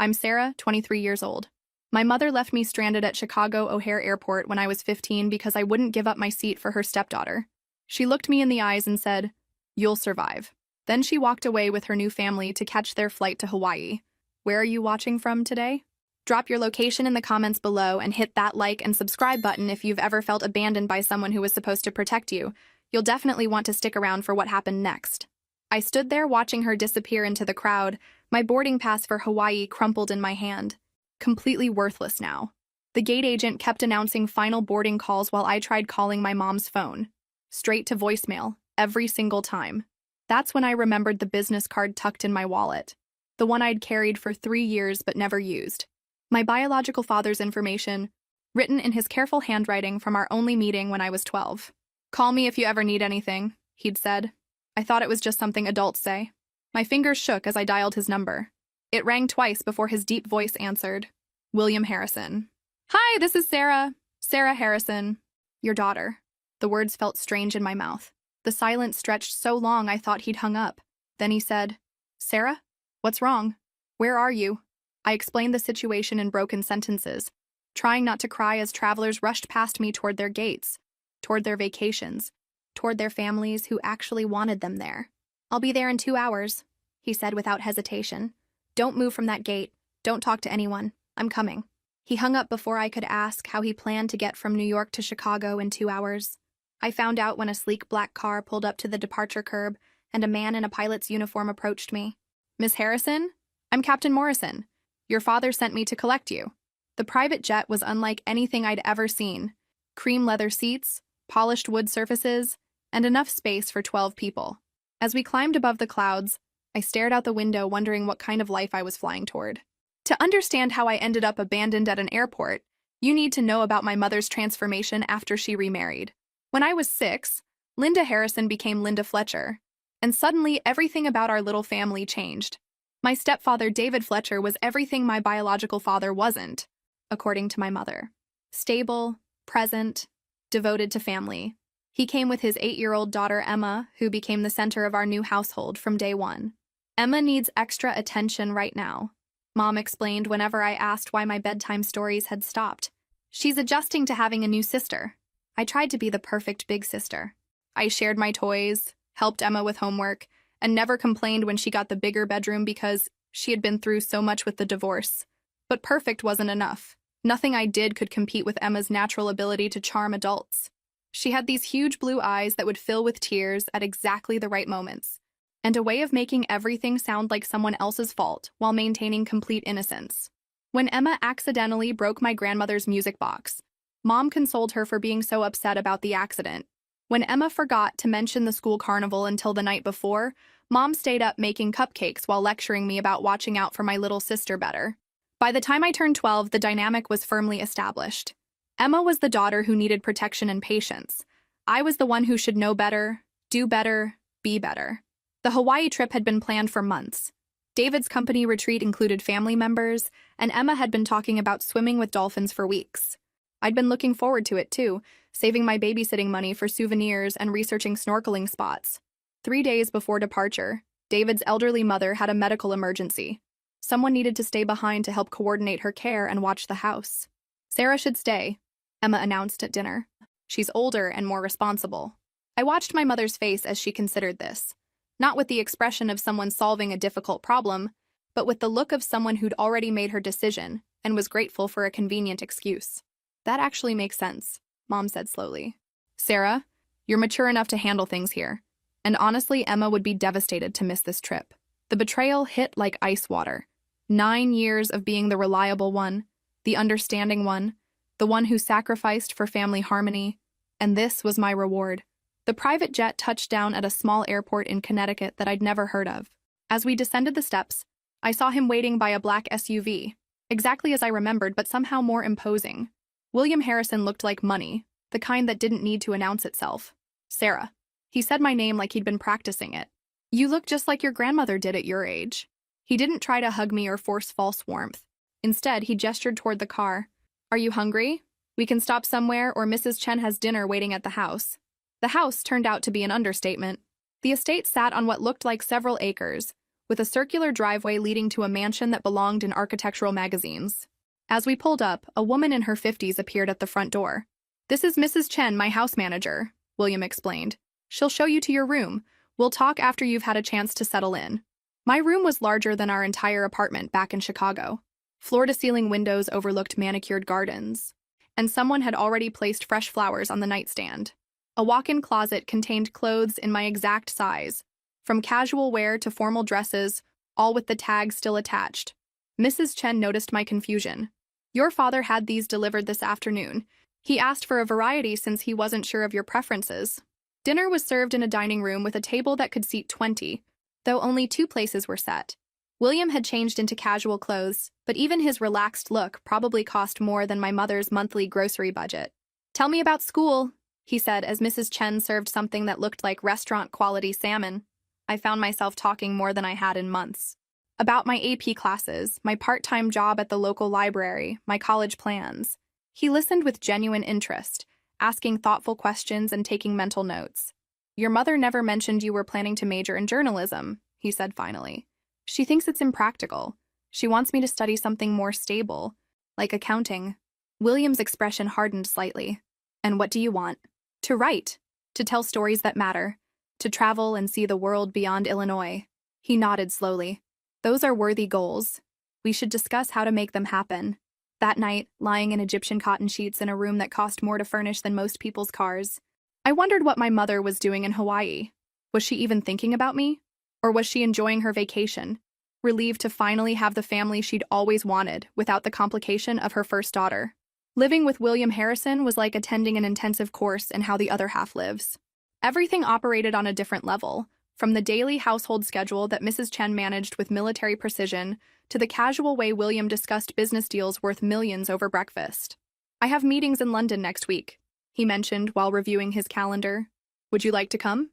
I'm Sarah, 23 years old. My mother left me stranded at Chicago O'Hare Airport when I was 15 because I wouldn't give up my seat for her stepdaughter. She looked me in the eyes and said, "You'll survive." Then she walked away with her new family to catch their flight to Hawaii. Where are you watching from today? Drop your location in the comments below and hit that like and subscribe button if you've ever felt abandoned by someone who was supposed to protect you. You'll definitely want to stick around for what happened next. I stood there watching her disappear into the crowd, my boarding pass for Hawaii crumpled in my hand. Completely worthless now. The gate agent kept announcing final boarding calls while I tried calling my mom's phone. Straight to voicemail, every single time. That's when I remembered the business card tucked in my wallet. The one I'd carried for 3 years but never used. My biological father's information, written in his careful handwriting from our only meeting when I was 12. "Call me if you ever need anything," he'd said. I thought it was just something adults say. My fingers shook as I dialed his number. It rang twice before his deep voice answered. William Harrison. "Hi, this is Sarah. Sarah Harrison. Your daughter." The words felt strange in my mouth. The silence stretched so long I thought he'd hung up. Then he said, "Sarah? What's wrong? Where are you?" I explained the situation in broken sentences, trying not to cry as travelers rushed past me toward their gates, toward their vacations, toward their families who actually wanted them there. "I'll be there in 2 hours," he said without hesitation. "Don't move from that gate. Don't talk to anyone. I'm coming." He hung up before I could ask how he planned to get from New York to Chicago in 2 hours. I found out when a sleek black car pulled up to the departure curb and a man in a pilot's uniform approached me. "Miss Harrison? I'm Captain Morrison. Your father sent me to collect you." The private jet was unlike anything I'd ever seen. Cream leather seats, polished wood surfaces, and enough space for 12 people. As we climbed above the clouds, I stared out the window wondering what kind of life I was flying toward. To understand how I ended up abandoned at an airport, you need to know about my mother's transformation after she remarried. When I was 6, Linda Harrison became Linda Fletcher, and suddenly everything about our little family changed. My stepfather, David Fletcher, was everything my biological father wasn't, according to my mother. Stable, present, devoted to family. He came with his 8-year-old daughter, Emma, who became the center of our new household from day one. "Emma needs extra attention right now," Mom explained whenever I asked why my bedtime stories had stopped. "She's adjusting to having a new sister." I tried to be the perfect big sister. I shared my toys, helped Emma with homework, and never complained when she got the bigger bedroom because she had been through so much with the divorce. But perfect wasn't enough. Nothing I did could compete with Emma's natural ability to charm adults. She had these huge blue eyes that would fill with tears at exactly the right moments, and a way of making everything sound like someone else's fault while maintaining complete innocence. When Emma accidentally broke my grandmother's music box, Mom consoled her for being so upset about the accident. When Emma forgot to mention the school carnival until the night before, Mom stayed up making cupcakes while lecturing me about watching out for my little sister better. By the time I turned 12, the dynamic was firmly established. Emma was the daughter who needed protection and patience. I was the one who should know better, do better, be better. The Hawaii trip had been planned for months. David's company retreat included family members, and Emma had been talking about swimming with dolphins for weeks. I'd been looking forward to it too, saving my babysitting money for souvenirs and researching snorkeling spots. 3 days before departure, David's elderly mother had a medical emergency. Someone needed to stay behind to help coordinate her care and watch the house. "Sarah should stay," Emma announced at dinner. "She's older and more responsible." I watched my mother's face as she considered this, not with the expression of someone solving a difficult problem, but with the look of someone who'd already made her decision and was grateful for a convenient excuse. "That actually makes sense," Mom said slowly. "Sarah, you're mature enough to handle things here, and honestly, Emma would be devastated to miss this trip." The betrayal hit like ice water. 9 years of being the reliable one, the understanding one, the one who sacrificed for family harmony, and this was my reward. The private jet touched down at a small airport in Connecticut that I'd never heard of. As we descended the steps, I saw him waiting by a black SUV, exactly as I remembered, but somehow more imposing. William Harrison looked like money, the kind that didn't need to announce itself. "Sarah." He said my name like he'd been practicing it. "You look just like your grandmother did at your age." He didn't try to hug me or force false warmth. Instead, he gestured toward the car. "Are you hungry? We can stop somewhere, or Mrs. Chen has dinner waiting at the house." The house turned out to be an understatement. The estate sat on what looked like several acres, with a circular driveway leading to a mansion that belonged in architectural magazines. As we pulled up, a woman in her 50s appeared at the front door. "This is Mrs. Chen, my house manager," William explained. "She'll show you to your room. We'll talk after you've had a chance to settle in." My room was larger than our entire apartment back in Chicago. Floor-to-ceiling windows overlooked manicured gardens, and someone had already placed fresh flowers on the nightstand. A walk-in closet contained clothes in my exact size, from casual wear to formal dresses, all with the tag still attached. Mrs. Chen noticed my confusion. "Your father had these delivered this afternoon. He asked for a variety since he wasn't sure of your preferences." Dinner was served in a dining room with a table that could seat 20, though only 2 places were set. William had changed into casual clothes, but even his relaxed look probably cost more than my mother's monthly grocery budget. "Tell me about school," he said as Mrs. Chen served something that looked like restaurant-quality salmon. I found myself talking more than I had in months. About my AP classes, my part-time job at the local library, my college plans. He listened with genuine interest, asking thoughtful questions and taking mental notes. "Your mother never mentioned you were planning to major in journalism," he said finally. "She thinks it's impractical. She wants me to study something more stable, like accounting." William's expression hardened slightly. "And what do you want?" "To write, to tell stories that matter, to travel and see the world beyond Illinois." He nodded slowly. "Those are worthy goals. We should discuss how to make them happen." That night, lying in Egyptian cotton sheets in a room that cost more to furnish than most people's cars, I wondered what my mother was doing in Hawaii. Was she even thinking about me? Or was she enjoying her vacation, relieved to finally have the family she'd always wanted without the complication of her first daughter? Living with William Harrison was like attending an intensive course in how the other half lives. Everything operated on a different level, from the daily household schedule that Mrs. Chen managed with military precision to the casual way William discussed business deals worth millions over breakfast. "I have meetings in London next week," he mentioned while reviewing his calendar. "Would you like to come?"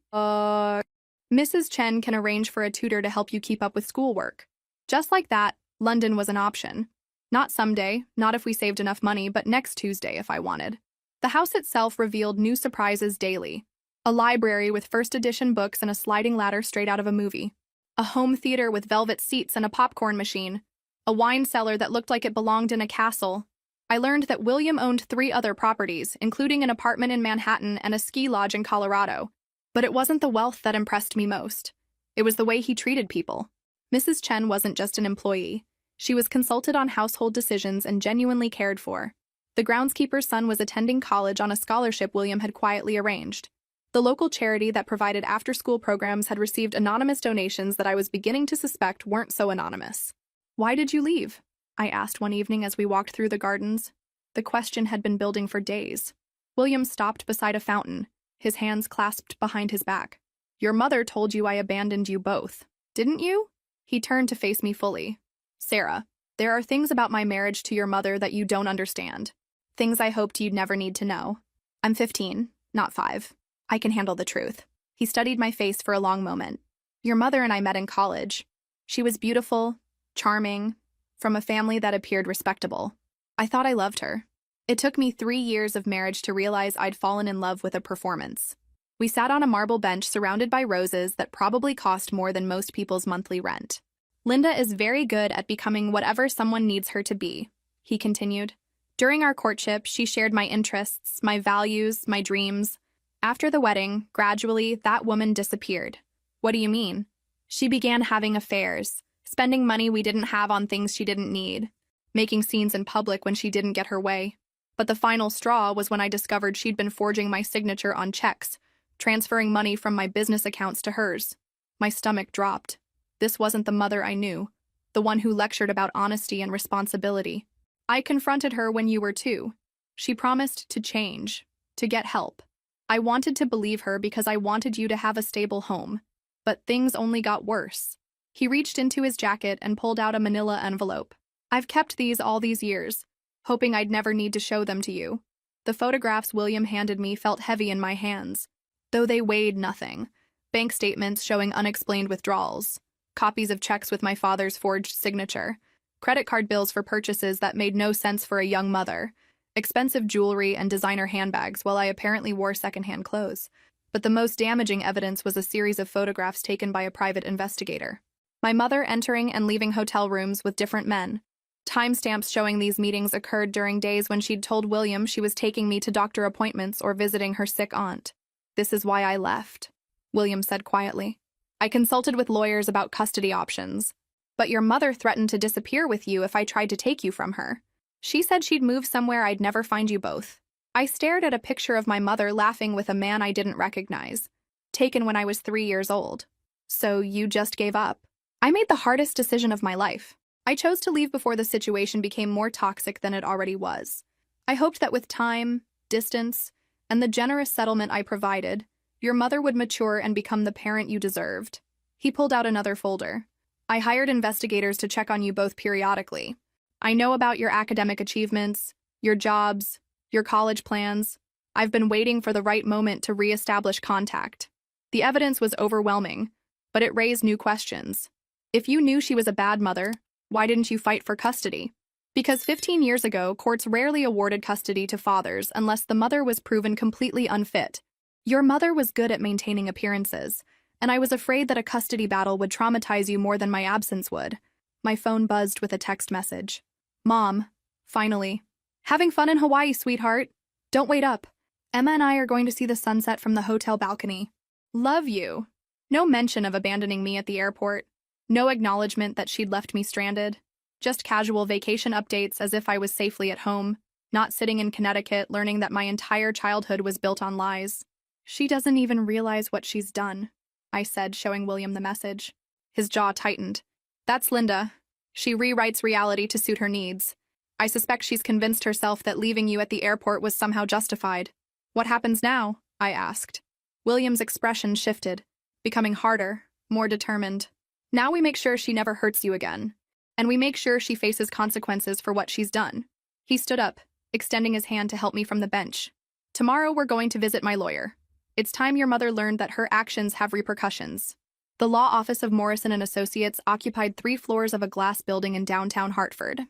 Mrs. Chen can arrange for a tutor to help you keep up with schoolwork." Just like that, London was an option. Not someday, not if we saved enough money, but next Tuesday if I wanted. The house itself revealed new surprises daily. A library with first edition books and a sliding ladder straight out of a movie. A home theater with velvet seats and a popcorn machine. A wine cellar that looked like it belonged in a castle. I learned that William owned 3 other properties, including an apartment in Manhattan and a ski lodge in Colorado. But it wasn't the wealth that impressed me most. It was the way he treated people. Mrs. Chen wasn't just an employee. She was consulted on household decisions and genuinely cared for. The groundskeeper's son was attending college on a scholarship William had quietly arranged. The local charity that provided after-school programs had received anonymous donations that I was beginning to suspect weren't so anonymous. "Why did you leave?" I asked one evening as we walked through the gardens. The question had been building for days. William stopped beside a fountain, his hands clasped behind his back. "Your mother told you I abandoned you both, didn't you?" He turned to face me fully. "Sarah, there are things about my marriage to your mother that you don't understand. Things I hoped you'd never need to know. I'm 15, not 5. I can handle the truth." He studied my face for a long moment. "Your mother and I met in college. She was beautiful, charming, from a family that appeared respectable. I thought I loved her. It took me 3 years of marriage to realize I'd fallen in love with a performance. We sat on a marble bench surrounded by roses that probably cost more than most people's monthly rent. Linda is very good at becoming whatever someone needs her to be," he continued. "During our courtship, she shared my interests, my values, my dreams. After the wedding, gradually, that woman disappeared." "What do you mean?" "She began having affairs, spending money we didn't have on things she didn't need, making scenes in public when she didn't get her way. But the final straw was when I discovered she'd been forging my signature on checks, transferring money from my business accounts to hers. My stomach dropped. This wasn't the mother I knew, the one who lectured about honesty and responsibility. I confronted her when you were 2. She promised to change, to get help. I wanted to believe her because I wanted you to have a stable home. But things only got worse." He reached into his jacket and pulled out a manila envelope. "I've kept these all these years, hoping I'd never need to show them to you." The photographs William handed me felt heavy in my hands, though they weighed nothing. Bank statements showing unexplained withdrawals, copies of checks with my father's forged signature, credit card bills for purchases that made no sense for a young mother, expensive jewelry and designer handbags while I apparently wore secondhand clothes. But the most damaging evidence was a series of photographs taken by a private investigator. My mother entering and leaving hotel rooms with different men. Timestamps showing these meetings occurred during days when she'd told William she was taking me to doctor appointments or visiting her sick aunt. This is why I left, William said quietly. I consulted with lawyers about custody options. But your mother threatened to disappear with you if I tried to take you from her. She said she'd move somewhere I'd never find you both. I stared at a picture of my mother laughing with a man I didn't recognize, taken when I was 3 years old. So you just gave up? I made the hardest decision of my life. I chose to leave before the situation became more toxic than it already was. I hoped that with time, distance, and the generous settlement I provided, your mother would mature and become the parent you deserved. He pulled out another folder. I hired investigators to check on you both periodically. I know about your academic achievements, your jobs, your college plans. I've been waiting for the right moment to reestablish contact. The evidence was overwhelming, but it raised new questions. If you knew she was a bad mother, why didn't you fight for custody? Because 15 years ago, courts rarely awarded custody to fathers unless the mother was proven completely unfit. Your mother was good at maintaining appearances, and I was afraid that a custody battle would traumatize you more than my absence would. My phone buzzed with a text message. Mom, finally. Having fun in Hawaii, sweetheart. Don't wait up. Emma and I are going to see the sunset from the hotel balcony. Love you. No mention of abandoning me at the airport. No acknowledgement that she'd left me stranded. Just casual vacation updates as if I was safely at home, not sitting in Connecticut learning that my entire childhood was built on lies. She doesn't even realize what she's done, I said, showing William the message. His jaw tightened. That's Linda. She rewrites reality to suit her needs. I suspect she's convinced herself that leaving you at the airport was somehow justified. What happens now? I asked. William's expression shifted, becoming harder, more determined. Now we make sure she never hurts you again. And we make sure she faces consequences for what she's done. He stood up, extending his hand to help me from the bench. Tomorrow we're going to visit my lawyer. It's time your mother learned that her actions have repercussions. The law office of Morrison & Associates occupied 3 floors of a glass building in downtown Hartford.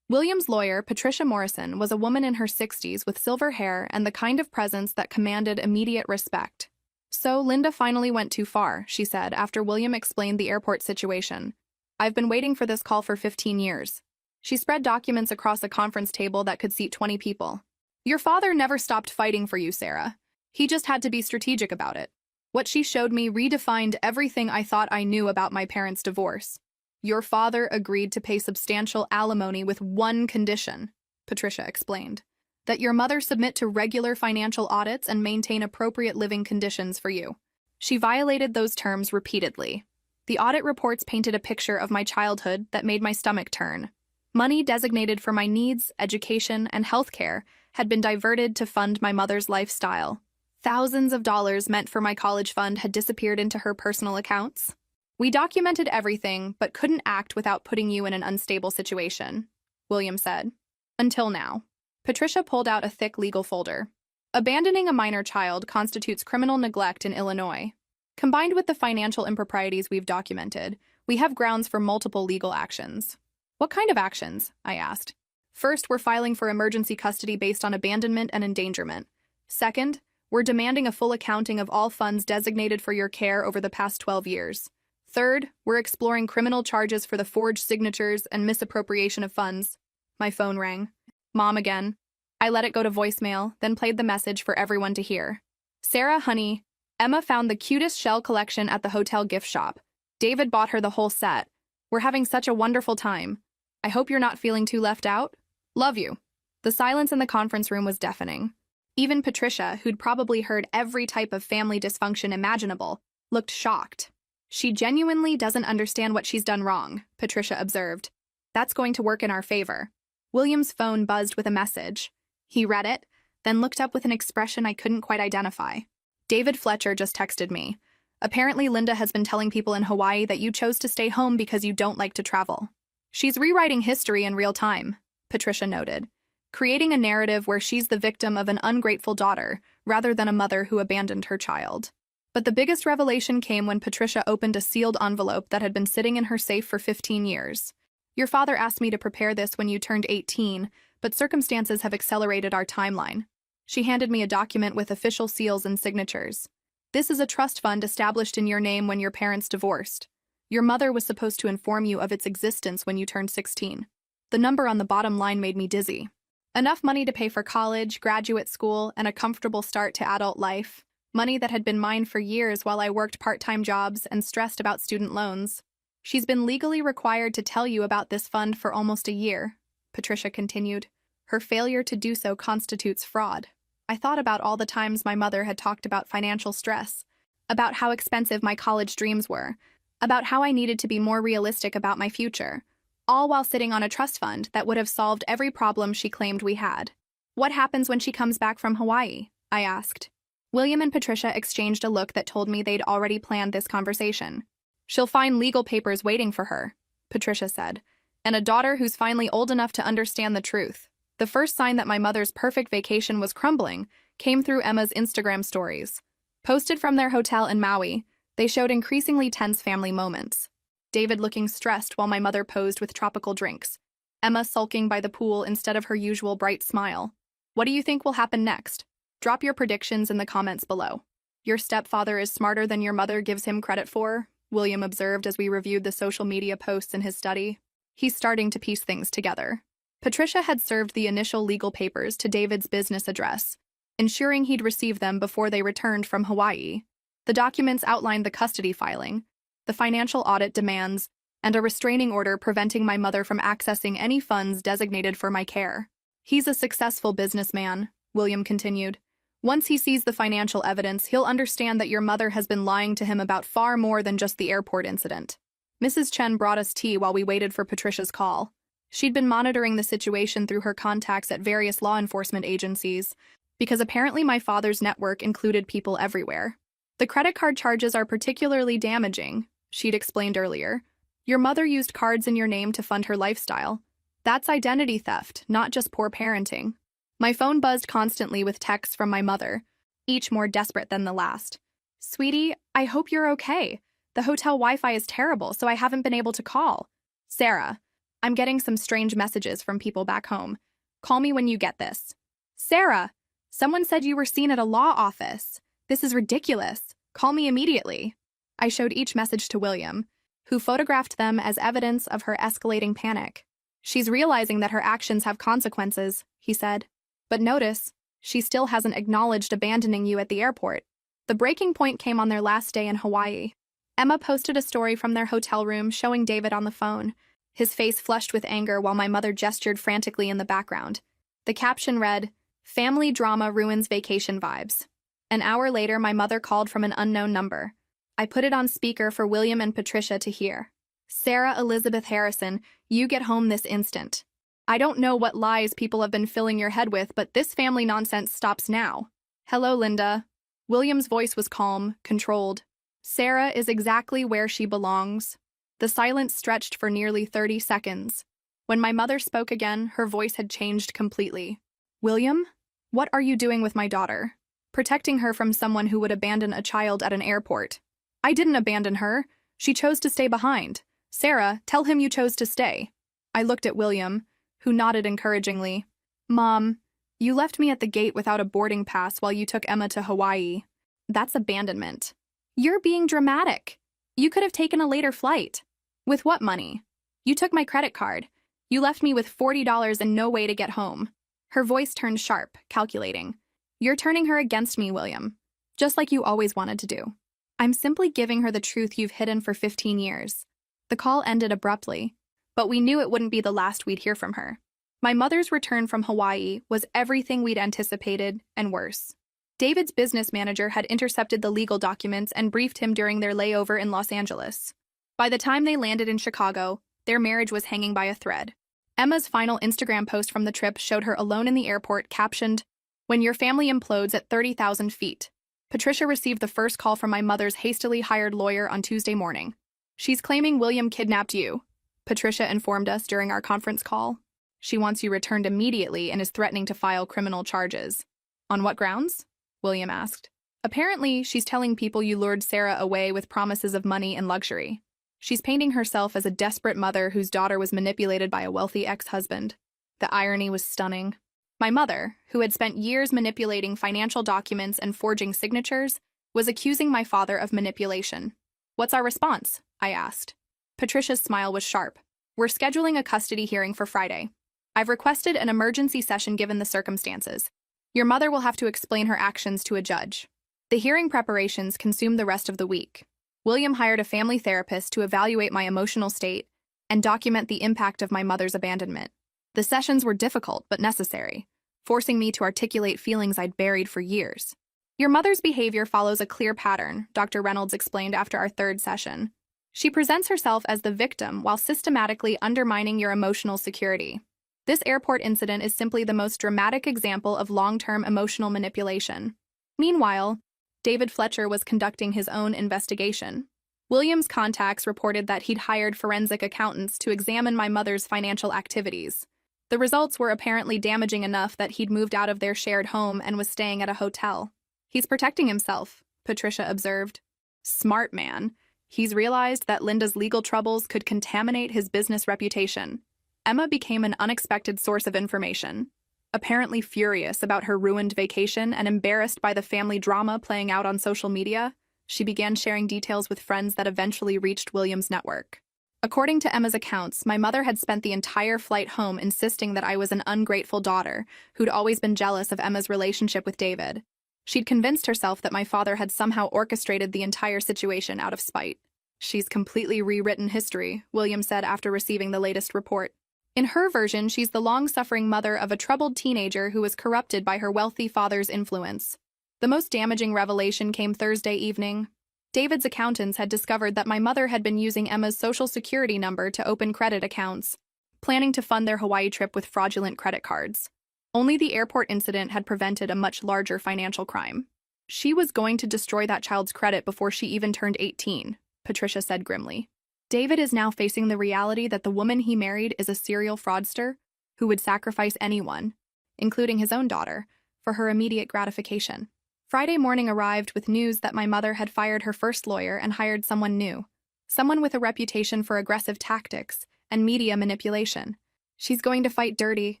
William's lawyer, Patricia Morrison, was a woman in her 60s with silver hair and the kind of presence that commanded immediate respect. So Linda finally went too far, she said, after William explained the airport situation. I've been waiting for this call for 15 years. She spread documents across a conference table that could seat 20 people. Your father never stopped fighting for you, Sarah. He just had to be strategic about it. What she showed me redefined everything I thought I knew about my parents' divorce. Your father agreed to pay substantial alimony with one condition, Patricia explained, that your mother submit to regular financial audits and maintain appropriate living conditions for you. She violated those terms repeatedly. The audit reports painted a picture of my childhood that made my stomach turn. Money designated for my needs, education, and health care had been diverted to fund my mother's lifestyle. Thousands of dollars meant for my college fund had disappeared into her personal accounts. We documented everything, but couldn't act without putting you in an unstable situation, William said. Until now. Patricia pulled out a thick legal folder. Abandoning a minor child constitutes criminal neglect in Illinois. Combined with the financial improprieties we've documented, we have grounds for multiple legal actions. What kind of actions? I asked. First, we're filing for emergency custody based on abandonment and endangerment. Second, we're demanding a full accounting of all funds designated for your care over the past 12 years. Third, we're exploring criminal charges for the forged signatures and misappropriation of funds. My phone rang. Mom again. I let it go to voicemail, then played the message for everyone to hear. Sarah, honey, Emma found the cutest shell collection at the hotel gift shop. David bought her the whole set. We're having such a wonderful time. I hope you're not feeling too left out. Love you. The silence in the conference room was deafening. Even Patricia, who'd probably heard every type of family dysfunction imaginable, looked shocked. She genuinely doesn't understand what she's done wrong, Patricia observed. That's going to work in our favor. William's phone buzzed with a message. He read it, then looked up with an expression I couldn't quite identify. David Fletcher just texted me. Apparently Linda has been telling people in Hawaii that you chose to stay home because you don't like to travel. She's rewriting history in real time, Patricia noted, creating a narrative where she's the victim of an ungrateful daughter rather than a mother who abandoned her child. But the biggest revelation came when Patricia opened a sealed envelope that had been sitting in her safe for 15 years. Your father asked me to prepare this when you turned 18, but circumstances have accelerated our timeline. She handed me a document with official seals and signatures. This is a trust fund established in your name when your parents divorced. Your mother was supposed to inform you of its existence when you turned 16. The number on the bottom line made me dizzy. Enough money to pay for college, graduate school, and a comfortable start to adult life. Money that had been mine for years while I worked part-time jobs and stressed about student loans. She's been legally required to tell you about this fund for almost a year, Patricia continued. Her failure to do so constitutes fraud. I thought about all the times my mother had talked about financial stress, about how expensive my college dreams were, about how I needed to be more realistic about my future, all while sitting on a trust fund that would have solved every problem she claimed we had. What happens when she comes back from Hawaii? I asked. William and Patricia exchanged a look that told me they'd already planned this conversation. She'll find legal papers waiting for her, Patricia said, and a daughter who's finally old enough to understand the truth. The first sign that my mother's perfect vacation was crumbling came through Emma's Instagram stories. Posted from their hotel in Maui, they showed increasingly tense family moments. David looking stressed while my mother posed with tropical drinks. Emma sulking by the pool instead of her usual bright smile. What do you think will happen next? Drop your predictions in the comments below. Your stepfather is smarter than your mother gives him credit for, William observed as we reviewed the social media posts in his study. He's starting to piece things together. Patricia had served the initial legal papers to David's business address, ensuring he'd receive them before they returned from Hawaii. The documents outlined the custody filing, the financial audit demands, and a restraining order preventing my mother from accessing any funds designated for my care. He's a successful businessman, William continued. Once he sees the financial evidence, he'll understand that your mother has been lying to him about far more than just the airport incident. Mrs. Chen brought us tea while we waited for Patricia's call. She'd been monitoring the situation through her contacts at various law enforcement agencies, because apparently my father's network included people everywhere. The credit card charges are particularly damaging, she'd explained earlier. Your mother used cards in your name to fund her lifestyle. That's identity theft, not just poor parenting. My phone buzzed constantly with texts from my mother, each more desperate than the last. Sweetie, I hope you're okay. The hotel Wi-Fi is terrible, so I haven't been able to call. Sarah, I'm getting some strange messages from people back home. Call me when you get this. Sarah, someone said you were seen at a law office. This is ridiculous. Call me immediately. I showed each message to William, who photographed them as evidence of her escalating panic. She's realizing that her actions have consequences, he said. But notice, she still hasn't acknowledged abandoning you at the airport. The breaking point came on their last day in Hawaii. Emma posted a story from their hotel room showing David on the phone, his face flushed with anger while my mother gestured frantically in the background. The caption read, "Family drama ruins vacation vibes." An hour later, my mother called from an unknown number. I put it on speaker for William and Patricia to hear. Sarah Elizabeth Harrison, you get home this instant. I don't know what lies people have been filling your head with, but this family nonsense stops now. Hello, Linda. William's voice was calm, controlled. Sarah is exactly where she belongs. The silence stretched for nearly 30 seconds. When my mother spoke again, her voice had changed completely. William, what are you doing with my daughter? Protecting her from someone who would abandon a child at an airport. I didn't abandon her. She chose to stay behind. Sarah, tell him you chose to stay. I looked at William, who nodded encouragingly. Mom, you left me at the gate without a boarding pass while you took Emma to Hawaii. That's abandonment. You're being dramatic. You could have taken a later flight. With what money? You took my credit card. You left me with $40 and no way to get home. Her voice turned sharp, calculating. You're turning her against me, William. Just like you always wanted to do. I'm simply giving her the truth you've hidden for 15 years. The call ended abruptly, but we knew it wouldn't be the last we'd hear from her. My mother's return from Hawaii was everything we'd anticipated, and worse. David's business manager had intercepted the legal documents and briefed him during their layover in Los Angeles. By the time they landed in Chicago, their marriage was hanging by a thread. Emma's final Instagram post from the trip showed her alone in the airport, captioned, "When your family implodes at 30,000 feet." Patricia received the first call from my mother's hastily hired lawyer on Tuesday morning. She's claiming William kidnapped you, Patricia informed us during our conference call. She wants you returned immediately and is threatening to file criminal charges. On what grounds? William asked. Apparently, she's telling people you lured Sarah away with promises of money and luxury. She's painting herself as a desperate mother whose daughter was manipulated by a wealthy ex-husband. The irony was stunning. My mother, who had spent years manipulating financial documents and forging signatures, was accusing my father of manipulation. What's our response? I asked. Patricia's smile was sharp. We're scheduling a custody hearing for Friday. I've requested an emergency session given the circumstances. Your mother will have to explain her actions to a judge. The hearing preparations consumed the rest of the week. William hired a family therapist to evaluate my emotional state and document the impact of my mother's abandonment. The sessions were difficult but necessary, forcing me to articulate feelings I'd buried for years. Your mother's behavior follows a clear pattern, Dr. Reynolds explained after our third session. She presents herself as the victim while systematically undermining your emotional security. This airport incident is simply the most dramatic example of long-term emotional manipulation. Meanwhile, David Fletcher was conducting his own investigation. William's contacts reported that he'd hired forensic accountants to examine my mother's financial activities. The results were apparently damaging enough that he'd moved out of their shared home and was staying at a hotel. He's protecting himself, Patricia observed. Smart man. He's realized that Linda's legal troubles could contaminate his business reputation. Emma became an unexpected source of information. Apparently furious about her ruined vacation and embarrassed by the family drama playing out on social media, she began sharing details with friends that eventually reached William's network. According to Emma's accounts, my mother had spent the entire flight home insisting that I was an ungrateful daughter who'd always been jealous of Emma's relationship with David. She'd convinced herself that my father had somehow orchestrated the entire situation out of spite. She's completely rewritten history, William said after receiving the latest report. In her version, she's the long-suffering mother of a troubled teenager who was corrupted by her wealthy father's influence. The most damaging revelation came Thursday evening. David's accountants had discovered that my mother had been using Emma's social security number to open credit accounts, planning to fund their Hawaii trip with fraudulent credit cards. Only the airport incident had prevented a much larger financial crime. She was going to destroy that child's credit before she even turned 18, Patricia said grimly. David is now facing the reality that the woman he married is a serial fraudster who would sacrifice anyone, including his own daughter, for her immediate gratification. Friday morning arrived with news that my mother had fired her first lawyer and hired someone new, someone with a reputation for aggressive tactics and media manipulation. She's going to fight dirty,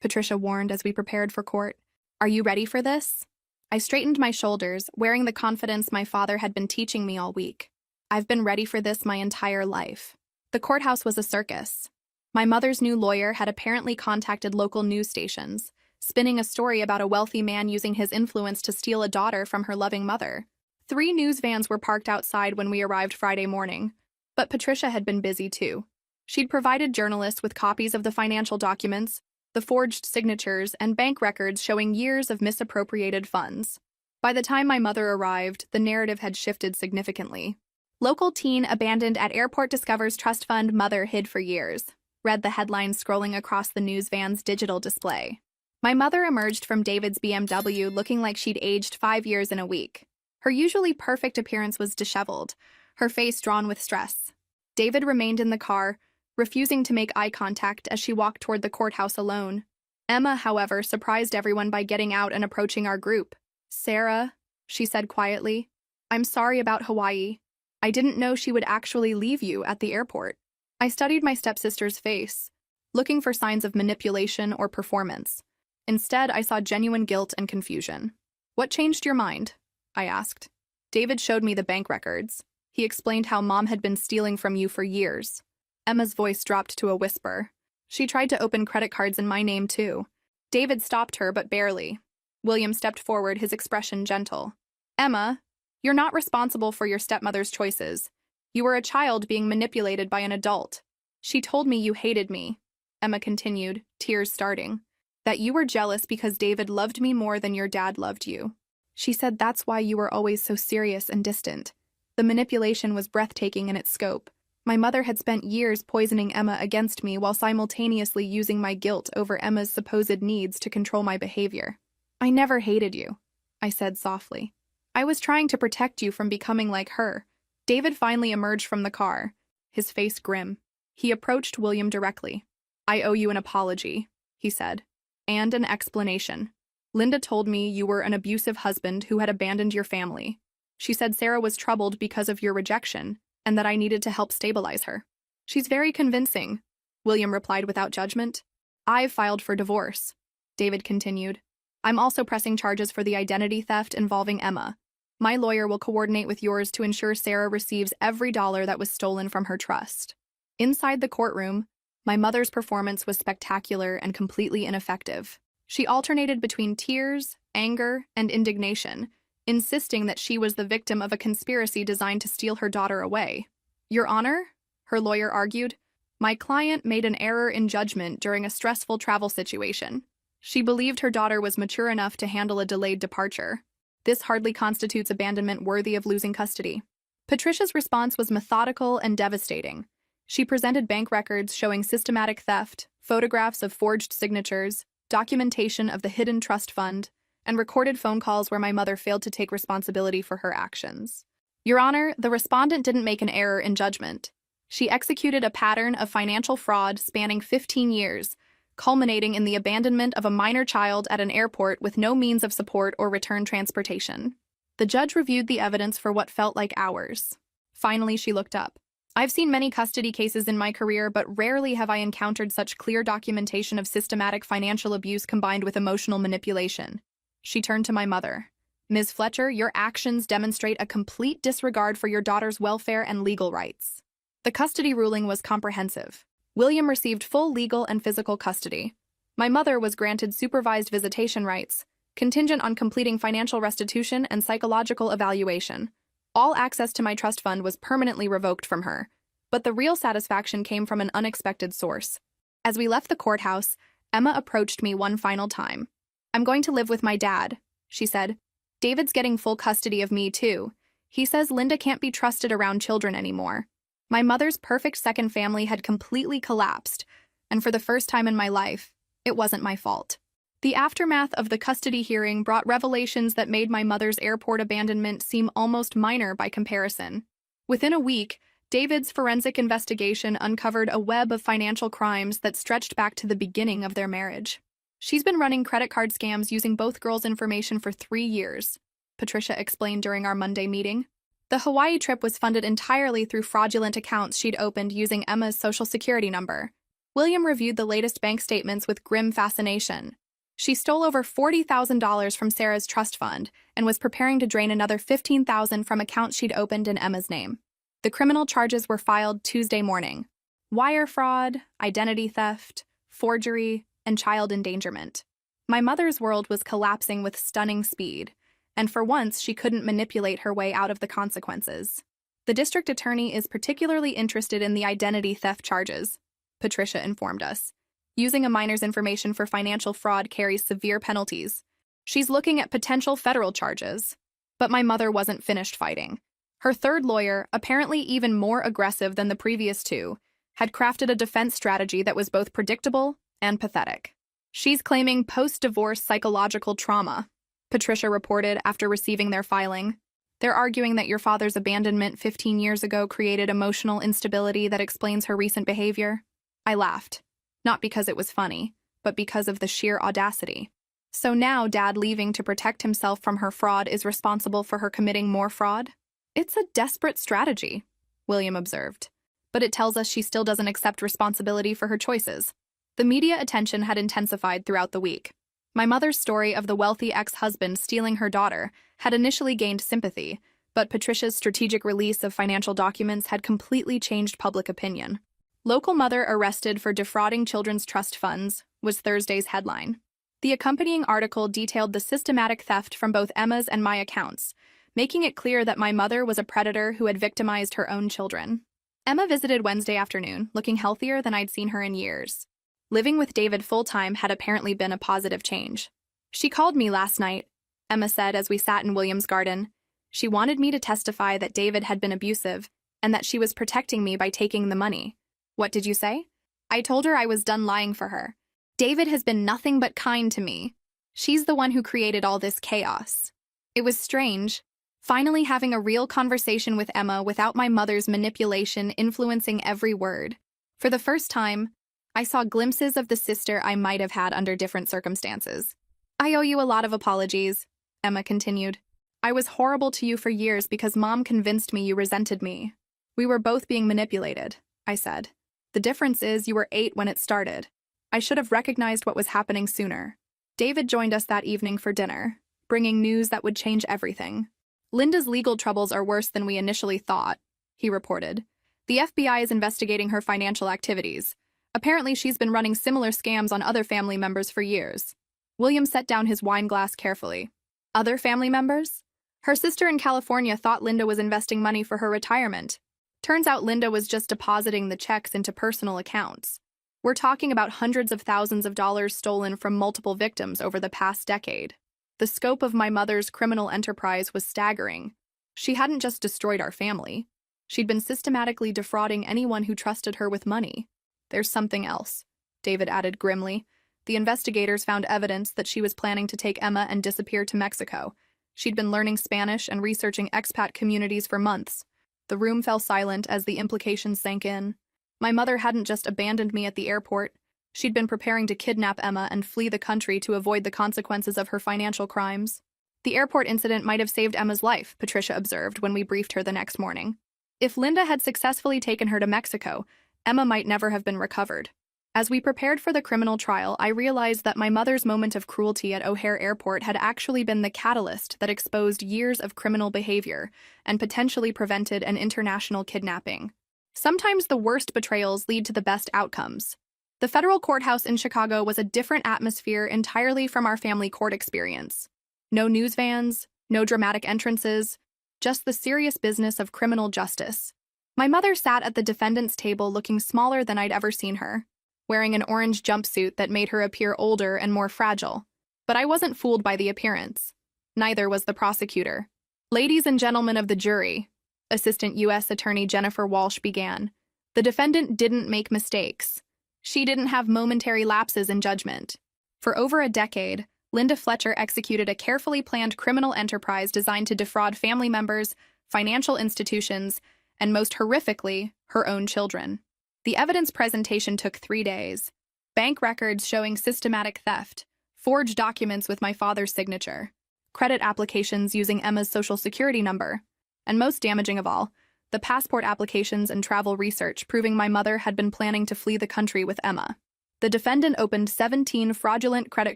Patricia warned as we prepared for court. Are you ready for this? I straightened my shoulders, wearing the confidence my father had been teaching me all week. I've been ready for this my entire life. The courthouse was a circus. My mother's new lawyer had apparently contacted local news stations, spinning a story about a wealthy man using his influence to steal a daughter from her loving mother. 3 news vans were parked outside when we arrived Friday morning, but Patricia had been busy too. She'd provided journalists with copies of the financial documents, the forged signatures, and bank records showing years of misappropriated funds. By the time my mother arrived, the narrative had shifted significantly. Local teen abandoned at airport discovers trust fund mother hid for years, read the headline scrolling across the news van's digital display. My mother emerged from David's BMW looking like she'd aged 5 years in a week. Her usually perfect appearance was disheveled, her face drawn with stress. David remained in the car, refusing to make eye contact as she walked toward the courthouse alone. Emma, however, surprised everyone by getting out and approaching our group. Sarah, she said quietly, I'm sorry about Hawaii. I didn't know she would actually leave you at the airport. I studied my stepsister's face, looking for signs of manipulation or performance. Instead, I saw genuine guilt and confusion. What changed your mind? I asked. David showed me the bank records. He explained how Mom had been stealing from you for years. Emma's voice dropped to a whisper. She tried to open credit cards in my name too. David stopped her, but barely. William stepped forward, his expression gentle. Emma, you're not responsible for your stepmother's choices. You were a child being manipulated by an adult. She told me you hated me, Emma continued, tears starting. That you were jealous because David loved me more than your dad loved you. She said that's why you were always so serious and distant. The manipulation was breathtaking in its scope. My mother had spent years poisoning Emma against me while simultaneously using my guilt over Emma's supposed needs to control my behavior. I never hated you, I said softly. I was trying to protect you from becoming like her. David finally emerged from the car, his face grim. He approached William directly. I owe you an apology, he said, and an explanation. Linda told me you were an abusive husband who had abandoned your family. She said Sarah was troubled because of your rejection, and that I needed to help stabilize her. She's very convincing, William replied without judgment. I've filed for divorce, David continued. I'm also pressing charges for the identity theft involving Emma. My lawyer will coordinate with yours to ensure Sarah receives every dollar that was stolen from her trust. Inside the courtroom, my mother's performance was spectacular and completely ineffective. She alternated between tears, anger, and indignation, insisting that she was the victim of a conspiracy designed to steal her daughter away. "Your Honor," her lawyer argued, "my client made an error in judgment during a stressful travel situation. She believed her daughter was mature enough to handle a delayed departure. This hardly constitutes abandonment worthy of losing custody." Patricia's response was methodical and devastating. She presented bank records showing systematic theft, photographs of forged signatures, documentation of the hidden trust fund, and recorded phone calls where my mother failed to take responsibility for her actions. "Your Honor, the respondent didn't make an error in judgment. She executed a pattern of financial fraud spanning 15 years, culminating in the abandonment of a minor child at an airport with no means of support or return transportation." The judge reviewed the evidence for what felt like hours. Finally, she looked up. "I've seen many custody cases in my career, but rarely have I encountered such clear documentation of systematic financial abuse combined with emotional manipulation." She turned to my mother. "Ms. Fletcher, your actions demonstrate a complete disregard for your daughter's welfare and legal rights." The custody ruling was comprehensive. William received full legal and physical custody. My mother was granted supervised visitation rights, contingent on completing financial restitution and psychological evaluation. All access to my trust fund was permanently revoked from her, but the real satisfaction came from an unexpected source. As we left the courthouse, Emma approached me one final time. "I'm going to live with my dad," she said. "David's getting full custody of me, too. He says Linda can't be trusted around children anymore." My mother's perfect second family had completely collapsed, and for the first time in my life, it wasn't my fault. The aftermath of the custody hearing brought revelations that made my mother's airport abandonment seem almost minor by comparison. Within a week, David's forensic investigation uncovered a web of financial crimes that stretched back to the beginning of their marriage. "She's been running credit card scams using both girls' information for 3 years," Patricia explained during our Monday meeting. The Hawaii trip was funded entirely through fraudulent accounts she'd opened using Emma's social security number. William reviewed the latest bank statements with grim fascination. She stole over $40,000 from Sarah's trust fund and was preparing to drain another $15,000 from accounts she'd opened in Emma's name. The criminal charges were filed Tuesday morning: wire fraud, identity theft, forgery, and child endangerment. My mother's world was collapsing with stunning speed, and for once she couldn't manipulate her way out of the consequences. "The district attorney is particularly interested in the identity theft charges," Patricia informed us. "Using a minor's information for financial fraud carries severe penalties. She's looking at potential federal charges." But my mother wasn't finished fighting. Her third lawyer, apparently even more aggressive than the previous two, had crafted a defense strategy that was both predictable and pathetic. "She's claiming post-divorce psychological trauma," Patricia reported after receiving their filing. "They're arguing that your father's abandonment 15 years ago created emotional instability that explains her recent behavior." I laughed. Not because it was funny, but because of the sheer audacity. "So now Dad leaving to protect himself from her fraud is responsible for her committing more fraud?" "It's a desperate strategy," William observed. "But it tells us she still doesn't accept responsibility for her choices." The media attention had intensified throughout the week. My mother's story of the wealthy ex-husband stealing her daughter had initially gained sympathy, but Patricia's strategic release of financial documents had completely changed public opinion. "Local mother arrested for defrauding children's trust funds" was Thursday's headline. The accompanying article detailed the systematic theft from both Emma's and my accounts, making it clear that my mother was a predator who had victimized her own children. Emma visited Wednesday afternoon, looking healthier than I'd seen her in years. Living with David full-time had apparently been a positive change. "She called me last night," Emma said as we sat in William's garden. "She wanted me to testify that David had been abusive and that she was protecting me by taking the money." "What did you say?" "I told her I was done lying for her. David has been nothing but kind to me. She's the one who created all this chaos." It was strange, finally having a real conversation with Emma without my mother's manipulation influencing every word. For the first time, I saw glimpses of the sister I might have had under different circumstances. "I owe you a lot of apologies," Emma continued. "I was horrible to you for years because Mom convinced me you resented me. We were both being manipulated," I said. "The difference is you were 8 when it started. I should have recognized what was happening sooner." David joined us that evening for dinner, bringing news that would change everything. "Linda's legal troubles are worse than we initially thought," he reported. The FBI is investigating her financial activities. Apparently, she's been running similar scams on other family members for years. William set down his wine glass carefully. Other family members? Her sister in California thought Linda was investing money for her retirement. Turns out Linda was just depositing the checks into personal accounts. We're talking about hundreds of thousands of dollars stolen from multiple victims over the past decade. The scope of my mother's criminal enterprise was staggering. She hadn't just destroyed our family. She'd been systematically defrauding anyone who trusted her with money. There's something else, David added grimly. The investigators found evidence that she was planning to take Emma and disappear to Mexico. She'd been learning Spanish and researching expat communities for months. The room fell silent as the implications sank in. My mother hadn't just abandoned me at the airport. She'd been preparing to kidnap Emma and flee the country to avoid the consequences of her financial crimes. The airport incident might have saved Emma's life, Patricia observed when we briefed her the next morning. If Linda had successfully taken her to Mexico, Emma might never have been recovered. As we prepared for the criminal trial, I realized that my mother's moment of cruelty at O'Hare Airport had actually been the catalyst that exposed years of criminal behavior and potentially prevented an international kidnapping. Sometimes the worst betrayals lead to the best outcomes. The federal courthouse in Chicago was a different atmosphere entirely from our family court experience. No news vans, no dramatic entrances, just the serious business of criminal justice. My mother sat at the defendant's table looking smaller than I'd ever seen her, wearing an orange jumpsuit that made her appear older and more fragile. But I wasn't fooled by the appearance. Neither was the prosecutor. "Ladies and gentlemen of the jury," Assistant U.S. Attorney Jennifer Walsh began, "the defendant didn't make mistakes. She didn't have momentary lapses in judgment. For over a decade, Linda Fletcher executed a carefully planned criminal enterprise designed to defraud family members, financial institutions, and most horrifically, her own children. The evidence presentation took 3 days. Bank records showing systematic theft, forged documents with my father's signature, credit applications using Emma's social security number, and most damaging of all, the passport applications and travel research proving my mother had been planning to flee the country with Emma. The defendant opened 17 fraudulent credit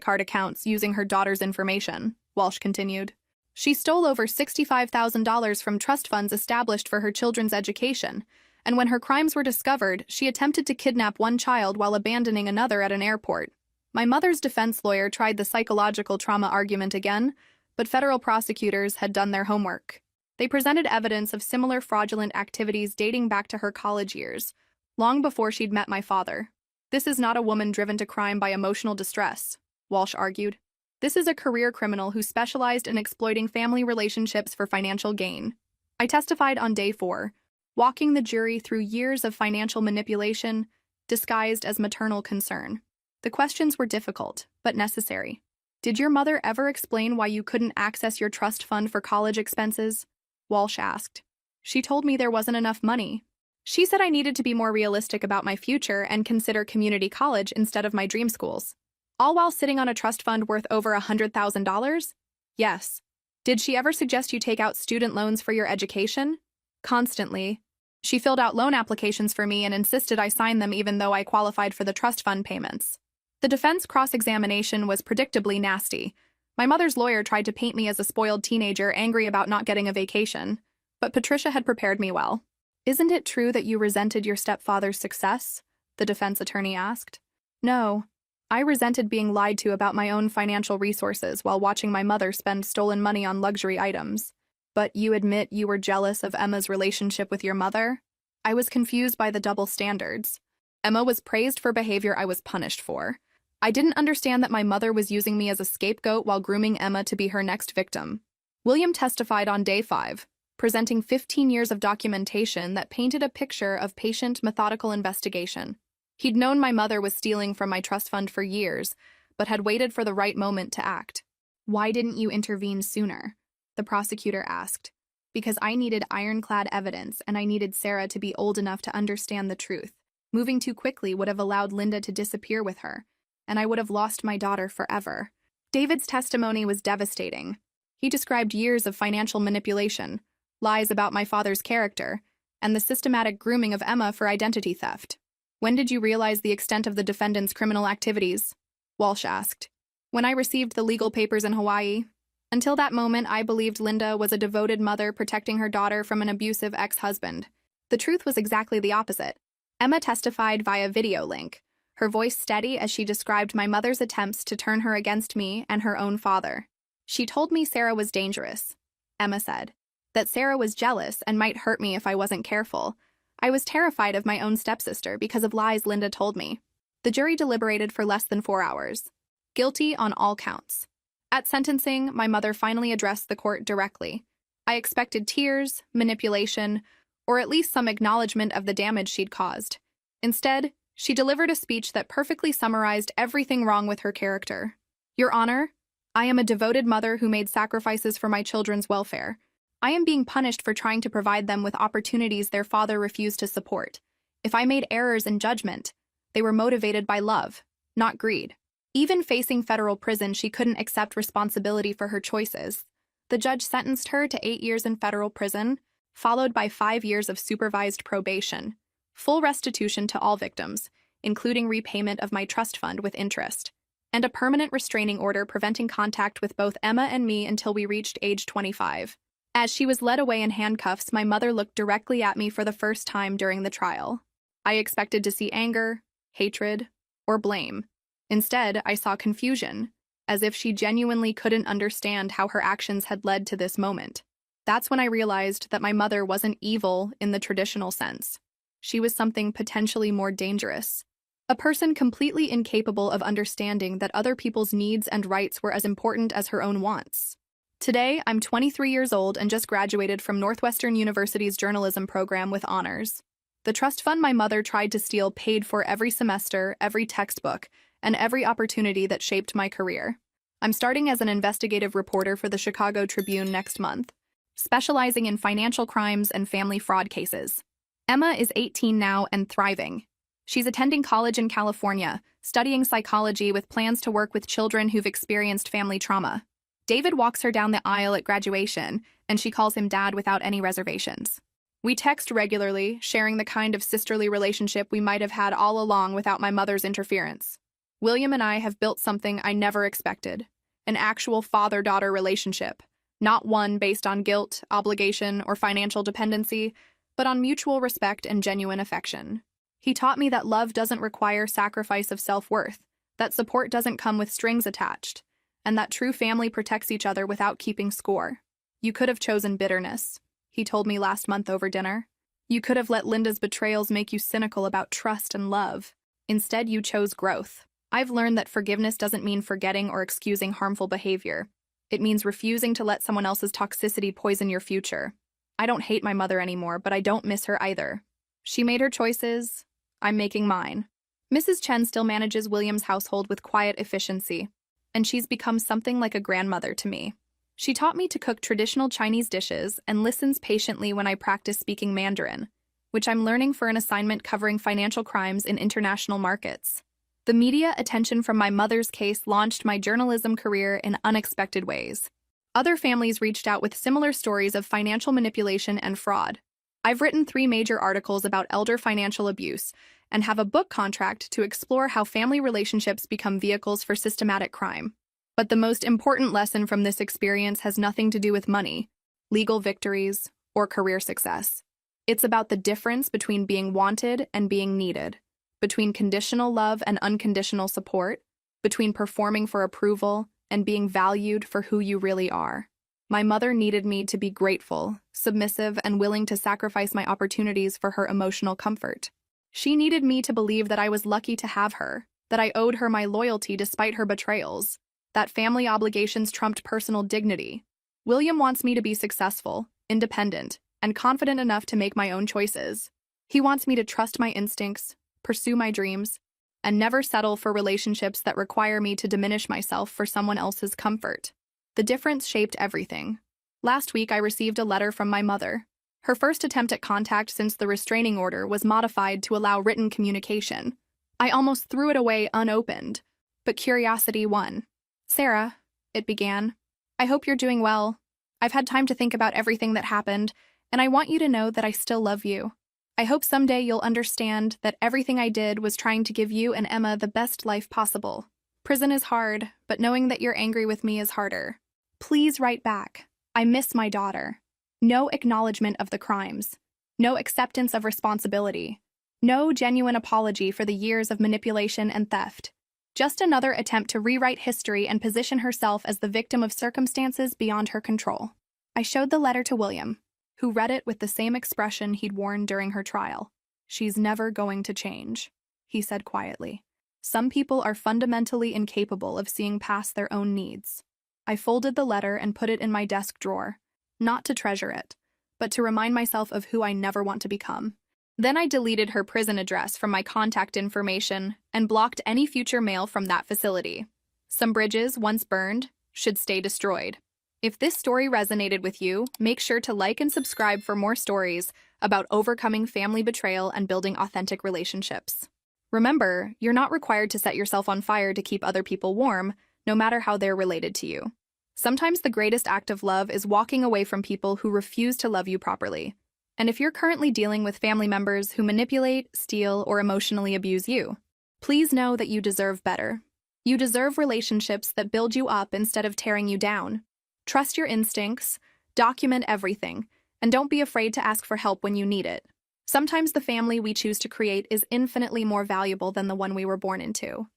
card accounts using her daughter's information," Walsh continued. "She stole over $65,000 from trust funds established for her children's education, and when her crimes were discovered, she attempted to kidnap one child while abandoning another at an airport. My mother's defense lawyer tried the psychological trauma argument again, but federal prosecutors had done their homework. They presented evidence of similar fraudulent activities dating back to her college years, long before she'd met my father. This is not a woman driven to crime by emotional distress," Walsh argued. "This is a career criminal who specialized in exploiting family relationships for financial gain." I testified on day 4, walking the jury through years of financial manipulation disguised as maternal concern. The questions were difficult, but necessary. "Did your mother ever explain why you couldn't access your trust fund for college expenses?" Walsh asked. "She told me there wasn't enough money. She said I needed to be more realistic about my future and consider community college instead of my dream schools. All while sitting on a trust fund worth over $100,000? Yes. Did she ever suggest you take out student loans for your education? Constantly. She filled out loan applications for me and insisted I sign them even though I qualified for the trust fund payments." The defense cross-examination was predictably nasty. My mother's lawyer tried to paint me as a spoiled teenager angry about not getting a vacation, but Patricia had prepared me well. "Isn't it true that you resented your stepfather's success?" the defense attorney asked. "No. I resented being lied to about my own financial resources while watching my mother spend stolen money on luxury items. But you admit you were jealous of Emma's relationship with your mother?" I was confused by the double standards. Emma was praised for behavior I was punished for. I didn't understand that my mother was using me as a scapegoat while grooming Emma to be her next victim. William testified on day 5, presenting 15 years of documentation that painted a picture of patient, methodical investigation. He'd known my mother was stealing from my trust fund for years, but had waited for the right moment to act. "Why didn't you intervene sooner?" the prosecutor asked. "Because I needed ironclad evidence, and I needed Sarah to be old enough to understand the truth. Moving too quickly would have allowed Linda to disappear with her, and I would have lost my daughter forever." David's testimony was devastating. He described years of financial manipulation, lies about my father's character, and the systematic grooming of Emma for identity theft. "When did you realize the extent of the defendant's criminal activities?" Walsh asked. "When I received the legal papers in Hawaii. Until that moment, I believed Linda was a devoted mother protecting her daughter from an abusive ex-husband. The truth was exactly the opposite. Emma testified via video link, her voice steady as she described my mother's attempts to turn her against me and her own father. She told me Sarah was dangerous, Emma said, that Sarah was jealous and might hurt me if I wasn't careful. I was terrified of my own stepsister because of lies Linda told me. The jury deliberated for less than 4 hours. Guilty on all counts. At sentencing, my mother finally addressed the court directly. I expected tears, manipulation, or at least some acknowledgement of the damage she'd caused. Instead, she delivered a speech that perfectly summarized everything wrong with her character. Your Honor, I am a devoted mother who made sacrifices for my children's welfare. I am being punished for trying to provide them with opportunities their father refused to support. If I made errors in judgment, they were motivated by love, not greed. Even facing federal prison, she couldn't accept responsibility for her choices. The judge sentenced her to 8 years in federal prison, followed by 5 years of supervised probation, full restitution to all victims, including repayment of my trust fund with interest, and a permanent restraining order preventing contact with both Emma and me until we reached age 25. As she was led away in handcuffs, my mother looked directly at me for the first time during the trial. I expected to see anger, hatred, or blame. Instead, I saw confusion, as if she genuinely couldn't understand how her actions had led to this moment. That's when I realized that my mother wasn't evil in the traditional sense. She was something potentially more dangerous. A person completely incapable of understanding that other people's needs and rights were as important as her own wants. Today, I'm 23 years old and just graduated from Northwestern University's journalism program with honors. The trust fund my mother tried to steal paid for every semester, every textbook, and every opportunity that shaped my career. I'm starting as an investigative reporter for the Chicago Tribune next month, specializing in financial crimes and family fraud cases. Emma is 18 now and thriving. She's attending college in California, studying psychology with plans to work with children who've experienced family trauma. David walks her down the aisle at graduation, and she calls him Dad without any reservations. We text regularly, sharing the kind of sisterly relationship we might have had all along without my mother's interference. William and I have built something I never expected, an actual father-daughter relationship, not one based on guilt, obligation, or financial dependency, but on mutual respect and genuine affection. He taught me that love doesn't require sacrifice of self-worth, that support doesn't come with strings attached, and that true family protects each other without keeping score. You could have chosen bitterness, he told me last month over dinner. You could have let Linda's betrayals make you cynical about trust and love. Instead, you chose growth. I've learned that forgiveness doesn't mean forgetting or excusing harmful behavior. It means refusing to let someone else's toxicity poison your future. I don't hate my mother anymore, but I don't miss her either. She made her choices. I'm making mine. Mrs. Chen still manages William's household with quiet efficiency, and she's become something like a grandmother to me. She taught me to cook traditional Chinese dishes and listens patiently when I practice speaking Mandarin, which I'm learning for an assignment covering financial crimes in international markets. The media attention from my mother's case launched my journalism career in unexpected ways. Other families reached out with similar stories of financial manipulation and fraud. I've written 3 major articles about elder financial abuse and have a book contract to explore how family relationships become vehicles for systematic crime. But the most important lesson from this experience has nothing to do with money, legal victories, or career success. It's about the difference between being wanted and being needed, between conditional love and unconditional support, between performing for approval and being valued for who you really are. My mother needed me to be grateful, submissive, and willing to sacrifice my opportunities for her emotional comfort. She needed me to believe that I was lucky to have her, that I owed her my loyalty despite her betrayals, that family obligations trumped personal dignity. William wants me to be successful, independent, and confident enough to make my own choices. He wants me to trust my instincts, pursue my dreams, and never settle for relationships that require me to diminish myself for someone else's comfort. The difference shaped everything. Last week, I received a letter from my mother. Her first attempt at contact since the restraining order was modified to allow written communication. I almost threw it away unopened, but curiosity won. Sarah, it began, I hope you're doing well. I've had time to think about everything that happened, and I want you to know that I still love you. I hope someday you'll understand that everything I did was trying to give you and Emma the best life possible. Prison is hard, but knowing that you're angry with me is harder. Please write back. I miss my daughter. No acknowledgement of the crimes. No acceptance of responsibility. No genuine apology for the years of manipulation and theft. Just another attempt to rewrite history and position herself as the victim of circumstances beyond her control. I showed the letter to William, who read it with the same expression he'd worn during her trial. "She's never going to change," he said quietly. "Some people are fundamentally incapable of seeing past their own needs." I folded the letter and put it in my desk drawer, not to treasure it, but to remind myself of who I never want to become. Then I deleted her prison address from my contact information and blocked any future mail from that facility. Some bridges, once burned, should stay destroyed. If this story resonated with you, make sure to like and subscribe for more stories about overcoming family betrayal and building authentic relationships. Remember, you're not required to set yourself on fire to keep other people warm, no matter how they're related to you. Sometimes the greatest act of love is walking away from people who refuse to love you properly. And if you're currently dealing with family members who manipulate, steal, or emotionally abuse you, please know that you deserve better. You deserve relationships that build you up instead of tearing you down. Trust your instincts, document everything, and don't be afraid to ask for help when you need it. Sometimes the family we choose to create is infinitely more valuable than the one we were born into.